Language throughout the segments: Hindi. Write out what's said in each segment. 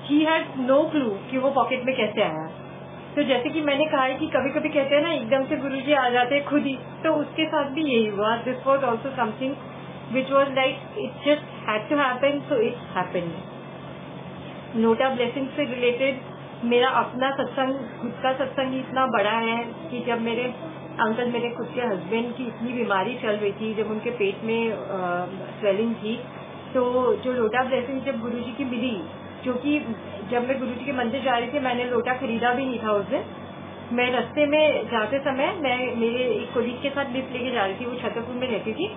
ही हैड नो क्लू कि वो पॉकेट में कैसे आया। तो जैसे कि मैंने कहा है कि कभी कभी कहते हैं ना एकदम से गुरुजी आ जाते हैं खुद ही, तो उसके साथ भी यही हुआ। This was also something which was like it just had to happen, so it happened. लोटा ब्लेसिंग से रिलेटेड मेरा अपना सत्संग, खुद का सत्संग ही इतना बड़ा है कि जब मेरे अंकल, मेरे खुद के हस्बैंड की इतनी बीमारी चल रही थी, जब उनके पेट में स्वेलिंग थी, तो जो लोटा ब्लेसिंग जब गुरुजी की मिली, जो कि जब मैं गुरुजी के मंदिर जा रही थी, मैंने लोटा खरीदा भी नहीं था उस दिन। मैं रास्ते में जाते समय मैं मेरे एक कोलीग के साथ लिफ्ट लेके जा रही थी, वो छतरपुर में रहती थी।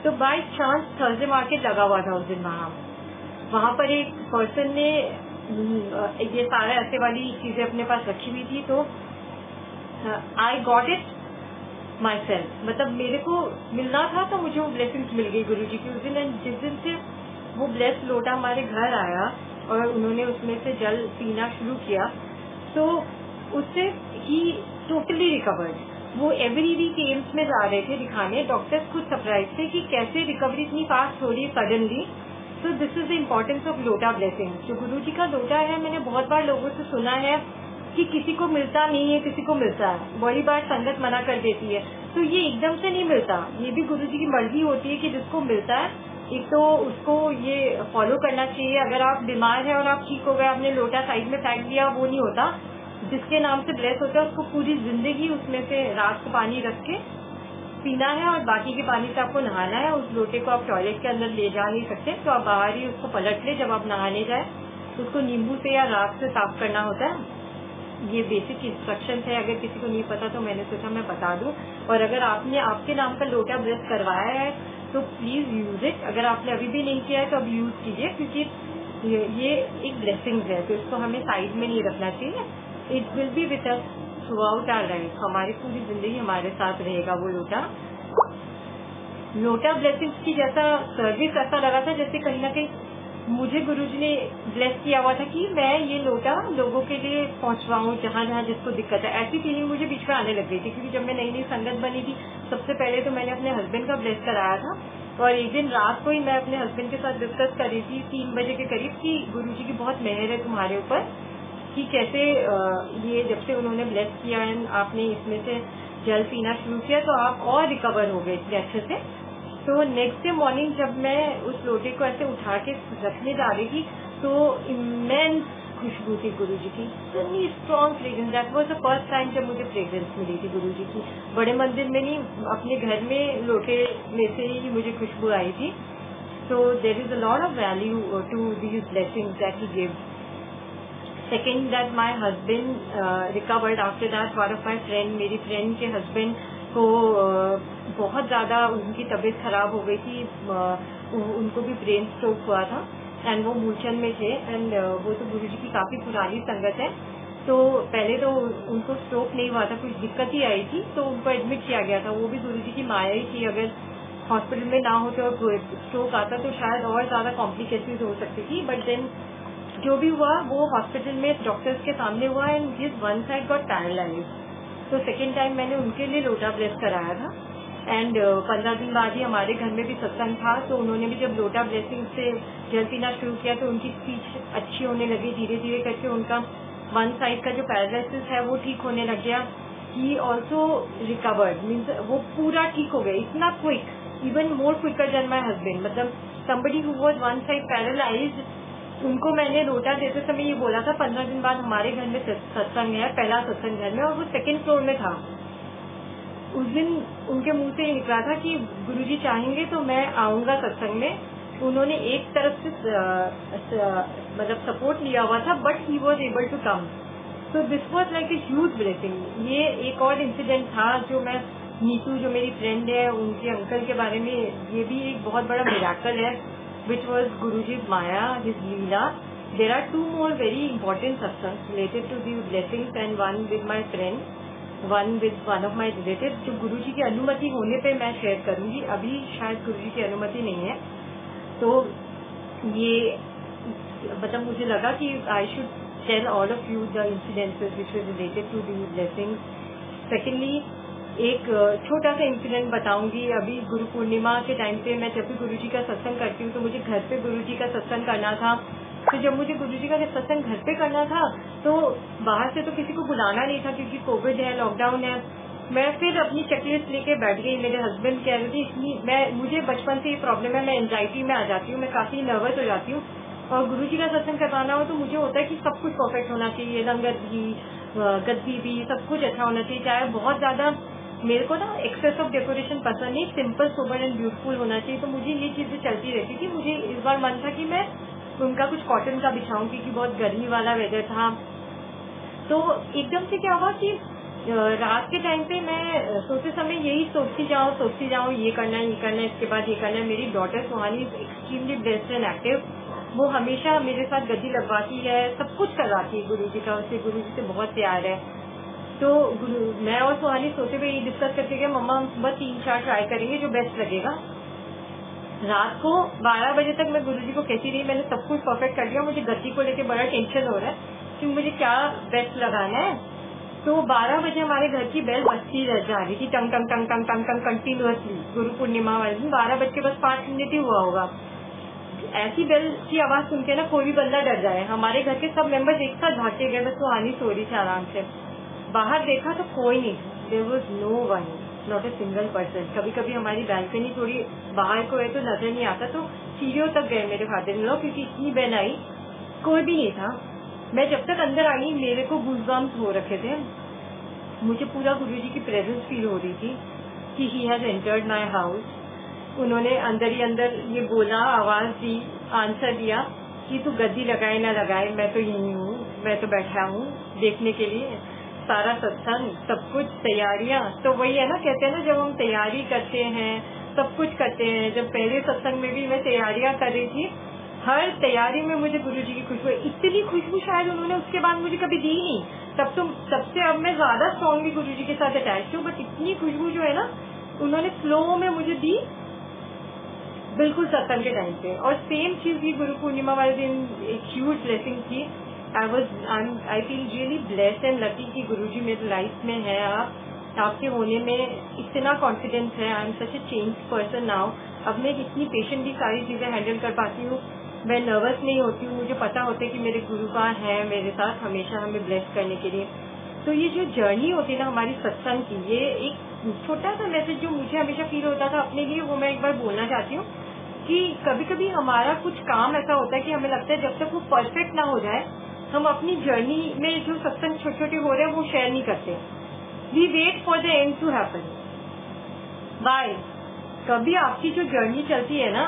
तो बाय चांस थर्सडे मार्केट लगा हुआ था उस दिन। वहां पर एक पर्सन ने ये सारा ऐसे वाली चीजें अपने पास रखी हुई थी। तो I got it my self, मतलब मेरे को मिलना था तो मुझे वो ब्लेसिंग्स मिल गई गुरुजी की उस दिन। एंड जिस दिन से वो ब्लेस्ड लोटा हमारे घर आया और उन्होंने उसमें से जल पीना शुरू किया, तो उससे ही टोटली रिकवर्ड। वो एवरी वीक एम्स में जा रहे थे दिखाने, डॉक्टर्स खुद सरप्राइज थे कि कैसे रिकवरी इतनी फास्ट हो रही है suddenly. So this is the importance of लोटा ब्लेसिंग। जो गुरुजी का लोटा है, मैंने बहुत बार लोगों से सुना है कि किसी को मिलता नहीं है, किसी को मिलता है, बड़ी बार संगत मना कर देती है। तो ये एकदम से नहीं मिलता, ये भी गुरुजी की मर्जी होती है कि जिसको मिलता है एक तो उसको ये फॉलो करना चाहिए। अगर आप बीमार है और आप ठीक हो गए, आपने लोटा साइड में फेंक दिया, वो नहीं होता। जिसके नाम से ब्लेस होता है उसको पूरी जिंदगी उसमें से रात को पानी रख के पीना है और बाकी के पानी से आपको नहाना है। उस लोटे को आप टॉयलेट के अंदर ले जा नहीं सकते, तो आप बाहर ही उसको पलट ले जब आप नहाने जाए। उसको नींबू से या राख से साफ करना होता है। ये बेसिक इंस्ट्रक्शन है, अगर किसी को नहीं पता तो मैंने सोचा मैं बता दूं। और अगर आपने आपके नाम का लोटा ब्लेस करवाया है तो प्लीज यूज इट। अगर आपने अभी भी नहीं किया है तो अब यूज कीजिए, क्योंकि ये एक ब्लेसिंग है, तो इसको हमें साइड में नहीं रखना चाहिए। It will be with us throughout our life, हमारी पूरी जिंदगी हमारे साथ रहेगा वो लोटा। लोटा ब्लेसिंग्स की जैसा सर्विस ऐसा लगा था जैसे कहीं ना कहीं मुझे गुरुजी ने ब्लेस किया हुआ था कि मैं ये लोटा लोगों के लिए पहुंचवाऊं जहां जहां जिसको दिक्कत है। ऐसी फीलिंग मुझे बीच में आने लग गई थी, क्योंकि जब मैं नई नई संगत बनी थी, सबसे पहले तो मैंने अपने हस्बैंड का ब्लेस कराया था। और एक दिन रात को ही मैं अपने हस्बैंड के साथ डिस्कस कर रही थी 3 बजे के करीब कि गुरुजी की बहुत मेहर है तुम्हारे ऊपर, कि कैसे ये जब से उन्होंने ब्लेस किया है, आपने इसमें से जल पीना शुरू किया तो आप और रिकवर हो गए इतने अच्छे से। तो नेक्स्ट डे मॉर्निंग जब मैं उस लोटे को ऐसे उठा के रखने जा रही थी, तो इमेंस खुशबू थी गुरुजी की, इतनी strong fragrance. That was the first time जब मुझे फ्रेग्रेंस मिली थी गुरुजी की। बड़े मंदिर में नहीं, अपने घर में लोटे में से ही मुझे खुशबू आई थी। So there is a lot of value to these blessings that he gives. Second, that my husband recovered after that. One of my friend, मेरी फ्रेंड के हस्बैंड को बहुत ज्यादा उनकी तबीयत खराब हो गई थी, उनको भी ब्रेन स्ट्रोक हुआ था एंड वो मूलचंद में थे। एंड वो तो गुरुजी की काफी पुरानी संगत है, तो पहले तो उनको स्ट्रोक नहीं हुआ था, कुछ दिक्कत ही आई थी तो उनको एडमिट किया गया था। वो भी गुरुजी की माया ही थी, अगर हॉस्पिटल में ना होते और स्ट्रोक आता तो शायद और ज्यादा कॉम्प्लिकेशंस हो सकती थी। बट देन जो भी हुआ वो हॉस्पिटल में डॉक्टर्स के सामने हुआ and his one side got paralyse. तो सेकेंड टाइम मैंने उनके लिए लोटा ब्लेस कराया था। एंड 15 दिन बाद ही हमारे घर में भी सत्संग था, तो उन्होंने भी जब लोटा ब्लेसिंग से जल पीना शुरू किया तो उनकी स्पीच अच्छी होने लगी। धीरे धीरे करके उनका वन साइड का जो पैरालिसिस है वो ठीक होने लग गया। ही ऑल्सो रिकवर्ड, मीन्स वो पूरा ठीक हो गया, इतना quick, even more quicker than my husband. मतलब somebody who was one side paralysed, उनको मैंने लोटा देते समय ये बोला था 15 दिन बाद हमारे घर में सत्संग है, पहला सत्संग घर में, और वो 2nd फ्लोर में था। उस दिन उनके मुंह से निकला था कि गुरुजी चाहेंगे तो मैं आऊंगा सत्संग में। उन्होंने एक तरफ से मतलब सपोर्ट लिया हुआ था, but he was able to come. So this was like a huge blessing. ये एक और इंसिडेंट था जो मैं, नीतू जो मेरी फ्रेंड है, उनके अंकल के बारे में, ये भी एक बहुत बड़ा मिराकल है which was Guruji's Maya, his Leela. There are 2 more very important satsangs related to these blessings, and one with my friend, one with one of my relatives, जो गुरुजी की अनुमति होने पे मैं शेयर करूंगी। अभी शायद गुरुजी की अनुमति नहीं है, तो ये मतलब मुझे लगा कि I should tell all of you the incidences which were related to these blessings. Secondly, एक छोटा सा इंसिडेंट बताऊंगी। अभी गुरु पूर्णिमा के टाइम पे मैं जब भी गुरुजी का सत्संग करती हूँ तो मुझे घर पे गुरुजी का सत्संग करना था। तो जब मुझे गुरुजी का सत्संग घर पे करना था तो बाहर से तो किसी को बुलाना नहीं था क्योंकि कोविड है, लॉकडाउन है। मैं फिर अपनी चेकलिस्ट लेके बैठ गई। मेरे हस्बैंड कह रहे थे मुझे बचपन से ये प्रॉब्लम है, मैं एंजाइटी में आ जाती हूँ, मैं काफी नर्वस हो जाती हूँ और गुरुजी का सत्संग करवाना हो तो मुझे होता है कि सब कुछ परफेक्ट होना चाहिए, लंगर भी, गद्दी भी, सब कुछ अच्छा होना चाहिए। चाहे बहुत ज्यादा मेरे को ना एक्सेस ऑफ डेकोरेशन पसंद नहीं, सिंपल सोबर एंड ब्यूटीफुल होना चाहिए। तो मुझे ये चीजें चलती रहती थी। मुझे इस बार मन था कि मैं उनका कुछ कॉटन का बिछाऊं क्योंकि बहुत गर्मी वाला वेदर था। तो एकदम से क्या हुआ कि रात के टाइम पे मैं सोते समय यही सोचती जाऊं ये करना है, इसके बाद ये करना है। मेरी daughter Suhani is extremely best and active. वो हमेशा मेरे साथ गद्दी लगवाती है, सब कुछ करवाती है गुरुजी का। उसे गुरुजी से बहुत प्यार है। तो मैं और सुहानी सोते हुए ये डिस्कस करके गए, मम्मा हम सुबह 3-4 ट्राई करेंगे जो बेस्ट लगेगा। रात को 12 बजे तक मैं गुरुजी को कहती रही, मैंने सब कुछ परफेक्ट कर लिया, मुझे गद्दी को लेके बड़ा टेंशन हो रहा है कि मुझे क्या बेस्ट लगाना है। तो 12 बजे हमारे घर की बेल बजती जा रही थी, टंग टंग टंग टंग टंग टंग कंटिन्यूअसली। गुरु पूर्णिमा वाले दिन 12 बज के बस 5 मिनट ही हुआ होगा। ऐसी बेल की आवाज सुन के ना कोई भी बंदा डर जाए। हमारे घर के सब मेंबर्स एक साथ भाग के गए, बस सुहानी सो रही थी आराम से। बाहर देखा तो कोई नहीं, there was no one, not a single person. कभी कभी हमारी बैल्कनी थोड़ी बाहर को है तो नजर नहीं आता, तो सीढ़ियों तक गए मेरे फादर इन लॉ क्योंकि इतनी बेल आई, कोई भी नहीं था। मैं जब तक अंदर आई मेरे को गूज़बम्स हो रखे थे। मुझे पूरा गुरुजी की प्रेजेंस फील हो रही थी कि he has entered my house. उन्होंने अंदर ही अंदर ये बोला, आवाज दी, आंसर दिया कि तू गद्दी लगाए ना लगाए, मैं तो यही हूँ, मैं तो बैठा हूँ देखने के लिए। सारा सत्संग, सब कुछ तैयारियां, तो वही है ना, कहते हैं ना जब हम तैयारी करते हैं सब कुछ करते हैं। जब पहले सत्संग में भी मैं तैयारियां कर रही थी, हर तैयारी में मुझे गुरुजी की खुशबू, इतनी खुशबू शायद उन्होंने उसके बाद मुझे कभी दी नहीं। तब तो सबसे अब मैं ज्यादा स्ट्रॉन्गली गुरुजी के साथ अटैच हूँ, बट इतनी खुशबू जो है ना उन्होंने फ्लो में मुझे दी बिल्कुल सत्संग के टाइम पे। और सेम चीज ही गुरु पूर्णिमा वाले दिन एक ह्यूज ब्लेसिंग थी। I feel really blessed and lucky कि गुरुजी मेरे लाइफ में है। आपके होने में इतना कॉन्फिडेंस है। I am such A change person now. अब मैं इतनी पेशेंटली सारी चीजें हैंडल कर पाती हूँ, मैं नर्वस नहीं होती हूँ। मुझे पता होता है कि मेरे गुरुपाल है मेरे साथ हमेशा हमें ब्लेस करने के लिए। तो ये जो जर्नी होती है ना हमारी सत्संग की, ये एक छोटा सा मैसेज जो मुझे हमेशा फील होता था अपने लिए, वो मैं एक बार बोलना चाहती हूँ कि कभी कभी हमारा कुछ काम ऐसा होता है कि हमें लगता है जब तक वो परफेक्ट ना हो जाए हम अपनी जर्नी में जो सत्संग छोटे छोटे हो रहे हैं वो शेयर नहीं करते। We wait for the end to happen. बाय कभी आपकी जो जर्नी चलती है ना,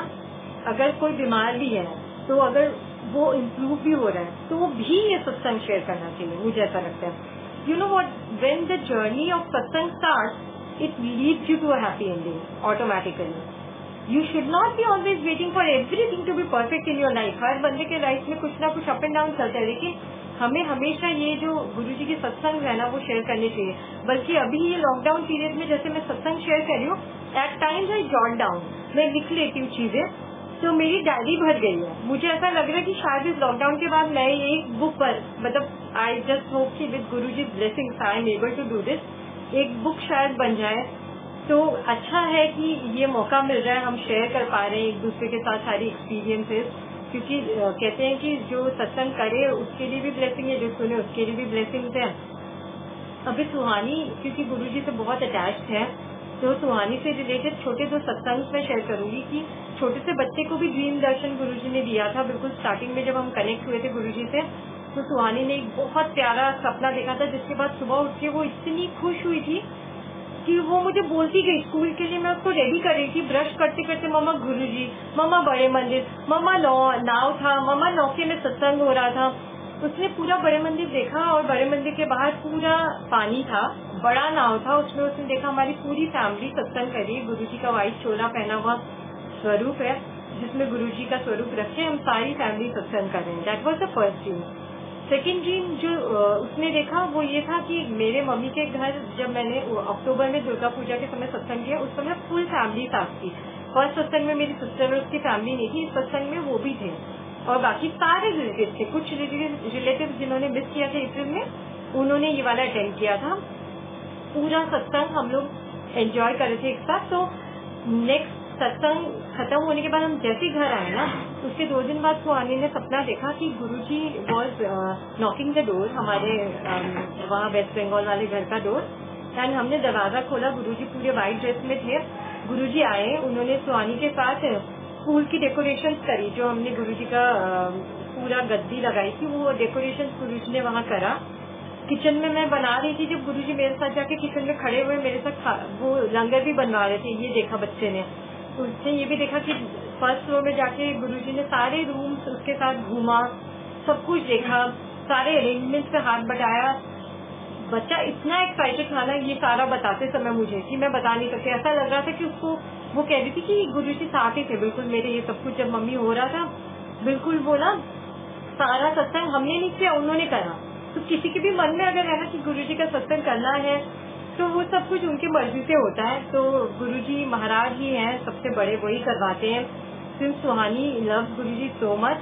अगर कोई बीमार भी है तो अगर वो इम्प्रूव भी हो रहा है तो भी ये सत्संग शेयर करना चाहिए, मुझे ऐसा लगता है। You know what, when the journey of satsang starts it leads you to a happy ending automatically. You should not be always waiting for everything to be perfect in your life. हर बंदे के लाइफ में कुछ ना कुछ अप एंड डाउन चलता है, लेकिन हमें हमेशा ये जो गुरुजी की सत्संग है ना वो शेयर करनी चाहिए। बल्कि अभी ये लॉकडाउन पीरियड में जैसे मैं सत्संग शेयर कर रही हूँ, at times I jot down, मैं लिख लेती हूँ चीजें, तो मेरी डायरी भर गई है। मुझे ऐसा लग रहा है कि शायद इस लॉकडाउन के बाद मैं एक बुक पर, मतलब आई जस्ट होप कि with Guruji blessings I am able to do this, एक बुक शायद बन जाए। तो अच्छा है कि ये मौका मिल रहा है, हम शेयर कर पा रहे हैं एक दूसरे के साथ सारी एक्सपीरियंसेस, क्योंकि कहते हैं कि जो सत्संग करे उसके लिए भी ब्लेसिंग है, जो सुने उसके लिए भी ब्लेसिंग्स है। अभी सुहानी क्योंकि गुरुजी से बहुत अटैच्ड है, तो सुहानी से रिलेटेड छोटे दो सत्संग मैं शेयर करूंगी कि छोटे से बच्चे को भी ड्रीम दर्शन गुरुजी ने दिया था। बिल्कुल स्टार्टिंग में जब हम कनेक्ट हुए थे गुरुजी से, तो सुहानी ने एक बहुत प्यारा सपना देखा था, जिसके बाद सुबह उठ के वो इतनी खुश हुई थी कि वो मुझे बोलती गई स्कूल के लिए। मैं उसको रेडी कर रही थी, ब्रश करते करते, मम्मा गुरुजी, मम्मा बड़े मंदिर, मम्मा नाव था, मम्मा नौके में सत्संग हो रहा था। उसने पूरा बड़े मंदिर देखा और बड़े मंदिर के बाहर पूरा पानी था, बड़ा नाव था, उसमें उसने देखा हमारी पूरी फैमिली सत्संग कर रही है। गुरुजी का व्हाइट चोला पहना हुआ स्वरूप है जिसमें गुरुजी का स्वरूप रखे, हम सारी फैमिली सत्संग कर रहे हैं। That was the first dream. Second dream जो उसने देखा वो ये था कि मेरे मम्मी के घर जब मैंने अक्टूबर में दुर्गा पूजा के समय सत्संग किया, उस समय फुल फैमिली साथ थी। फर्स्ट सत्संग में मेरी सिस्टर और उसकी फैमिली नहीं थी, इस सत्संग में वो भी थे और बाकी सारे रिलेटिव थे। कुछ रिलेटिव जिन्होंने मिस किया था अप्रैल में, उन्होंने ये वाला अटेंड किया था। पूरा सत्संग हम लोग एंजॉय कर रहे थे एक साथ। तो नेक्स्ट सत्संग खत्म होने के बाद हम जैसे ही घर आए ना, उसके 2 दिन बाद सुहानी ने सपना देखा कि गुरुजी वॉज नॉकिंग द डोर, हमारे वहाँ वेस्ट बंगाल वाले घर का डोर। एंड हमने दरवाजा खोला, गुरुजी पूरे व्हाइट ड्रेस में थे। गुरुजी आए, उन्होंने सुहानी के साथ फूल की डेकोरेशन करी, जो हमने गुरुजी का पूरा गद्दी लगाई थी, वो डेकोरेशन गुरुजी ने वहाँ करा। किचन में मैं बना रही थी, जब गुरुजी मेरे साथ जाके किचन में खड़े हुए मेरे साथ वो लंगर भी बनवा रहे थे। ये देखा बच्चे ने, तो उसने ये भी देखा कि फर्स्ट फ्लोर में जाके गुरुजी ने सारे रूम्स उसके साथ घूमा, सब कुछ देखा, सारे अरेंजमेंट्स पे हाथ बटाया। बच्चा इतना एक्साइटेड था ना ये सारा बताते समय मुझे, कि मैं बता नहीं सकती। ऐसा लग रहा था कि उसको, वो कह रही थी कि गुरुजी साथ ही थे बिल्कुल मेरे, ये सब कुछ जब मम्मी हो रहा था बिल्कुल वो ना सारा सत्संग हमने नहीं किया, उन्होंने करा। तो किसी के भी मन में अगर है ना कि गुरुजी का सत्संग करना है, तो वो सब कुछ उनकी मर्जी से होता है। तो गुरुजी महाराज ही हैं सबसे बड़े, वही करवाते हैं। Since Suhani love Guruji so much,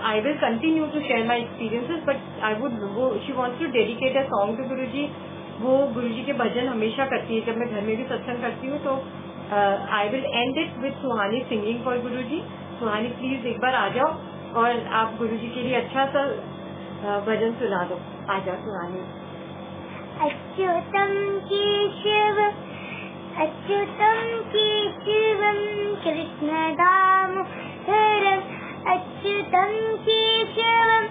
I will continue to share my experiences, but I would, वो she wants to dedicate a song to Guruji. वो गुरुजी के भजन हमेशा करती है, जब मैं घर में भी सत्संग करती हूँ तो I will and it with Suhani singing for Guruji. Suhani please एक बार आ जाओ और आप गुरुजी के लिए अच्छा सा भजन सुना दो। आ जाओ सुहानी। अच्युतम केशवम कृष्ण दामोदरम, अच्युतम केशवम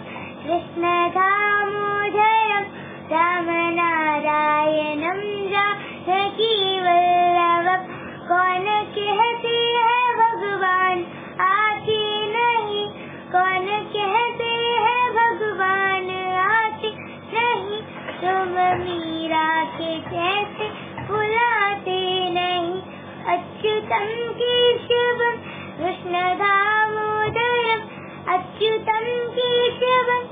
कृष्ण दामोदरम, राम नारायणम जानकी वल्लभम। कौन कहते हैं भगवान आते नहीं, कौन कहते हैं भगवान आते नहीं, तुम मीरा के जैसे बुलाते नहीं। अच्युतम केशवम कृष्ण दामोदरम, अच्युतम केशवम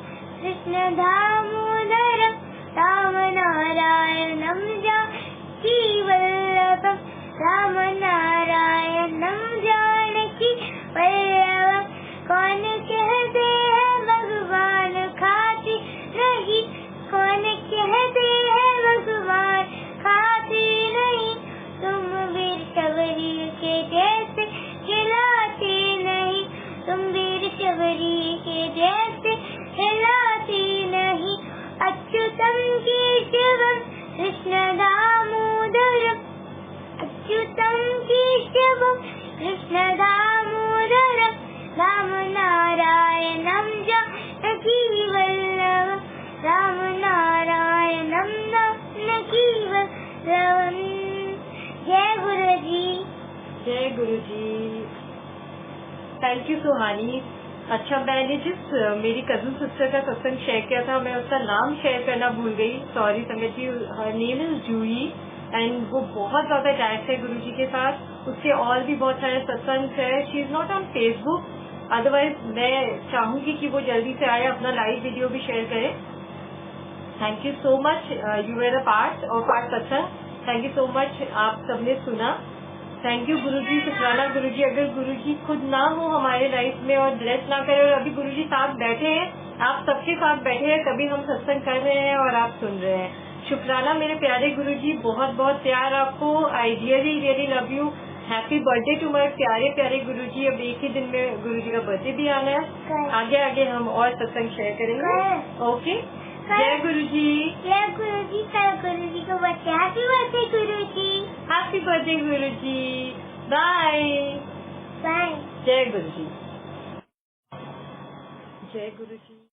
कृष्ण दामोदरम, राम नारायणम जानकी वल्लभम, राम नारायणम जानकी वल्लभम। कौन कहते हैं भगवान खाते नहीं, कौन कहते हैं भगवान खाते नहीं, तुम वीर शबरी के जैसे खिलाते नहीं, तुम वीर शबरी के जैसे खिलाते नहीं। अच्युतम केशवम कृष्ण दामोदरम, अच्युतम केशवम कृष्ण दामोदरम, राम नारायणम जानकी वल्लभम, राम नारायणम जानकी वल्लभम। जय गुरुजी। जय गुरुजी। थैंक यू सुहानी। अच्छा, मैंने जिस मेरी कजन सिस्टर का सत्संग शेयर किया था, मैं उसका नाम शेयर करना भूल गई, सॉरी संगत जी। हर नेम इज जूही एंड वो बहुत ज्यादा अटैच है गुरुजी के साथ। उसके और भी बहुत सारे सत्संग है। She is not on Facebook, otherwise मैं चाहूंगी कि वो जल्दी से आए, अपना लाइव वीडियो भी शेयर करे। Thank you so much, you were a part और part satsang. Thank you so much, आप सबने सुना। थैंक यू गुरुजी, शुक्राना गुरुजी। अगर गुरुजी खुद ना हो हमारे लाइफ में और ब्लेस ना करे, और अभी गुरुजी साथ बैठे हैं, आप सबके साथ बैठे हैं, तभी हम सत्संग कर रहे हैं और आप सुन रहे हैं। शुक्राना मेरे प्यारे गुरुजी, बहुत बहुत प्यार आपको। I really really love you. Happy birthday to my प्यारे प्यारे गुरुजी। अब एक ही दिन में गुरुजी का बर्थडे भी आना है। आगे आगे हम और सत्संग शेयर करेंगे। ओके, जय गुरुजी। जय गुरुजी। कल गुरुजी को birthday, happy birthday Guruji. Happy birthday Guruji. Bye bye. जय गुरुजी। जय गुरुजी।